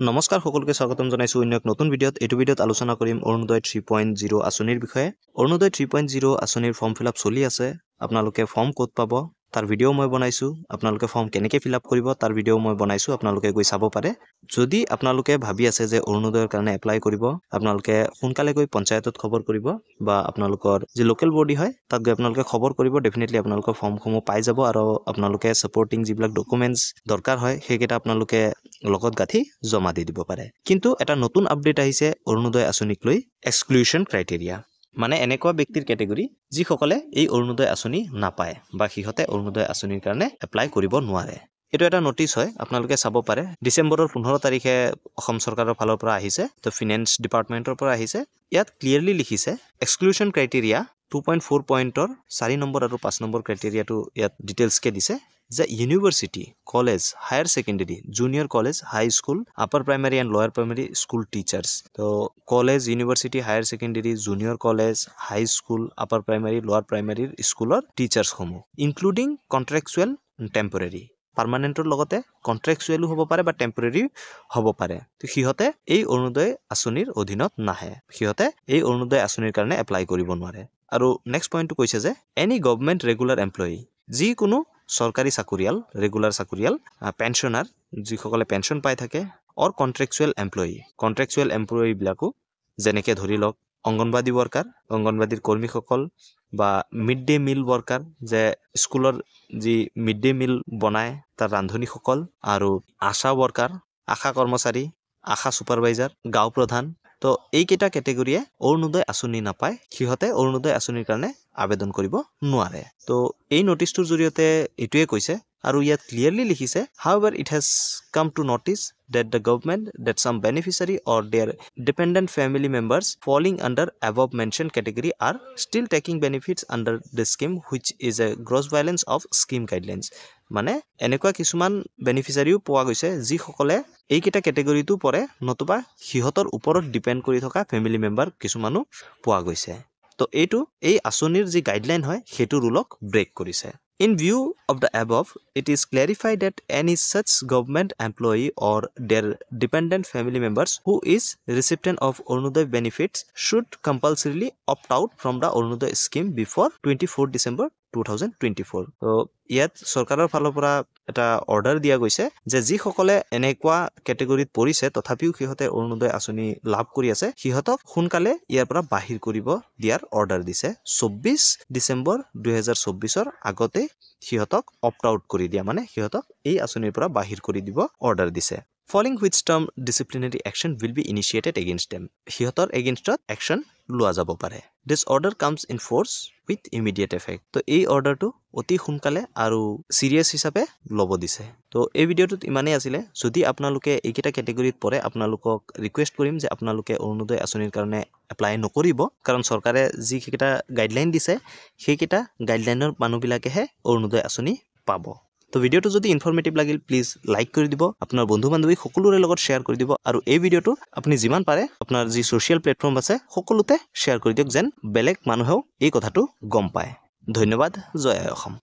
নমস্কাৰ সকলোকে স্বাগতম জনাইছো অন্য এক নতুন ভিডিঅ'ত। এইটো ভিডিঅ'ত আলোচনা কৰিম অৰুণোদয় 3.0 আঁচনিৰ বিষয়ে। অৰুণোদয় 3.0 আঁচনিৰ ফৰ্ম ফিল আপ চলি আছে। আপোনালোকে ফৰ্ম ক'ত পাব তাৰ ভিডিঅ' মই বনাইছো। আপোনালোকে ফৰ্ম কেনেকৈ ফিল আপ কৰিব তাৰ ভিডিঅ' মই বনাইছো, আপোনালোকে গৈ চাব পাৰে। যদি আপোনালোকে ভাবি আছে যে অৰুণোদয়ৰ কাৰণে এপ্লাই কৰিব, আপোনালোকে সোনকালে গৈ পঞ্চায়তত খবৰ কৰিব বা আপোনালোকৰ যি লোকেল বডি হয় তাত গৈ আপোনালোকে খবৰ কৰিব। ডেফিনেটলি আপোনালোকৰ ফৰ্মসমূহ পাই যাব আৰু আপোনালোকে ছাপৰ্টিং যিবিলাক ডকুমেণ্টছ দৰকাৰ হয় সেইকেইটা আপোনালোকে লগত গাঁঠি জমা দি দিব পাৰে। কিন্তু এটা নতুন আপডেট আহিছে অৰুণোদয় আঁচনিক লৈ, এক্সক্লুশ্যন ক্ৰাইটেৰিয়া। মানে এনেকুৱা ব্যক্তিৰ কেটেগৰী যিসকলে এই অৰুণোদয় আঁচনি নাপায় বা সিহঁতে অৰুণোদয় আঁচনিৰ কাৰণে এপ্লাই কৰিব নোৱাৰে। এইটো এটা নটিচ হয়, আপোনালোকে চাব পাৰে। ডিচেম্বৰৰ 15 তাৰিখে অসম চৰকাৰৰ ফালৰ পৰা আহিছে, তো ফিনেন্স ডিপাৰ্টমেণ্টৰ পৰা আহিছে। ইয়াত ক্লিয়াৰলি লিখিছে এক্সক্লুশ্যন ক্ৰাইটেৰিয়া 2.4 পইণ্টৰ 4 নম্বৰ আৰু 5 নম্বৰ ক্ৰাইটেৰিয়াটো ইয়াত ডিটেইলছকৈ দিছে যে university, college, higher secondary, junior college, high school, upper primary and lower primary school teachers. To college, university, higher secondary, junior college, high school, upper primary, lower primary স্কুলৰ টিচাৰ্ছসমূহ including contractual, temporary. পাৰ্মানেণ্টৰ লগতে কণ্ট্ৰেকচুৱেলো হ'ব পাৰে বা temporary হ'ব পাৰে। তো সিহঁতে এই অৰুণোদয় আঁচনিৰ অধীনত নাহে, সিহঁতে এই অৰুণোদয় আঁচনিৰ কাৰণে এপ্লাই কৰিব নোৱাৰে। আৰু নেক্সট পইণ্টটো কৈছে যে এনি গভৰ্ণমেণ্ট ৰেগুলাৰ এমপ্লয়ী, যিকোনো চৰকাৰী চাকৰিয়াল, ৰেগুলাৰ চাকৰিয়াল, পেঞ্চনাৰ যিসকলে পেঞ্চন পাই থাকে, অৰ কণ্ট্ৰেকচুৱেল এমপ্লয়ী। কণ্ট্ৰেকচুৱেল এমপ্লয়ীবিলাকো যেনেকৈ ধৰি লওক অংগনবাদী ৱৰ্কাৰ, অংগনবাদীৰ কৰ্মীসকল বা মিড ডে মিল ৱৰ্কাৰ, যে স্কুলৰ যি মিড ডে মিল বনায় তাৰ ৰান্ধনীসকল, আৰু আশা ৱৰ্কাৰ, আশা কৰ্মচাৰী, আশা ছুপাৰভাইজাৰ, গাঁও প্ৰধান। তো এইকেইটা কেটেগৰীয়ে অৰুণোদয় আঁচনি নাপায়, সিহঁতে অৰুণোদয় আঁচনিৰ কাৰণে আবেদন কৰিব নোৱাৰে। তো এই নটিচটোৰ জৰিয়তে এইটোৱে কৈছে, আৰু ইয়াত ক্লিয়াৰলি লিখিছে however it has come to notice that the government that some beneficiary or their dependent family members falling under above mentioned category are still taking benefits under the scheme which is a gross violence of scheme guidelines। মানে এনেকুৱা কিছুমান বেনিফিচাৰীও পোৱা গৈছে যিসকলে এইকেইটা কেটেগৰীটো পৰে, নতুবা সিহঁতৰ ওপৰত ডিপেণ্ড কৰি থকা ফেমিলি মেম্বাৰ কিছুমানো পোৱা গৈছে। তো এইটো এই আঁচনিৰ যি গাইডলাইন হয় সেইটো ৰুলক ব্ৰেক কৰিছে। In view of the above, it is clarified that any such government employee or their dependent family members who is recipient of Arunodaya benefits should compulsorily opt out from the Arunodaya scheme before 24 December 2024। তো ইয়াত চৰকাৰৰ ফালৰ পৰা এটা order দিয়া গৈছে যে যিসকলে এনেকুৱা কেটেগৰীত পৰিছে তথাপিও সিহঁতে অৰুণোদয় আঁচনি লাভ কৰি আছে, সিহঁতক সোনকালে ইয়াৰ পৰা বাহিৰ কৰিব দিয়াৰ অৰ্ডাৰ দিছে। 24 ডিচেম্বৰ 2024ৰ আগতে সিহঁতক অপ্ট আউট কৰি দিয়া, মানে সিহঁতক এই আঁচনিৰ পৰা বাহিৰ কৰি দিব অৰ্ডাৰ দিছে। Following which term disciplinary action will be initiated against them, সিহঁতৰ এগেইনষ্টত একশ্যন লোৱা যাব পাৰে। This order comes in force with immediate effect। তো এই অৰ্ডাৰটো অতি সোনকালে আৰু চিৰিয়াছ হিচাপে ল'ব দিছে। তো এই ভিডিঅ'টোত ইমানেই আছিলে। যদি আপোনালোকে এইকেইটা কেটেগৰীত পৰে, আপোনালোকক ৰিকুৱেষ্ট কৰিম যে আপোনালোকে অৰুণোদয় আঁচনিৰ কাৰণে এপ্লাই নকৰিব, কাৰণ চৰকাৰে যিকেইটা গাইডলাইন দিছে সেইকেইটা গাইডলাইনৰ মানুহবিলাকেহে অৰুণোদয় আঁচনি পাব। তো ভিডিঅ'টো যদি ইনফৰ্মেটিভ লাগিল প্লিজ লাইক কৰি দিব, আপোনাৰ বন্ধু বান্ধৱী সকলোৰে লগত শ্বেয়াৰ কৰি দিব, আৰু এই ভিডিঅ'টো আপুনি যিমান পাৰে আপোনাৰ যি ছ'চিয়েল প্লেটফৰ্ম আছে সকলোতে শ্বেয়াৰ কৰি দিয়ক, যেন বেলেগ মানুহেও এই কথাটো গম পায়। ধন্যবাদ। জয় আই অসম।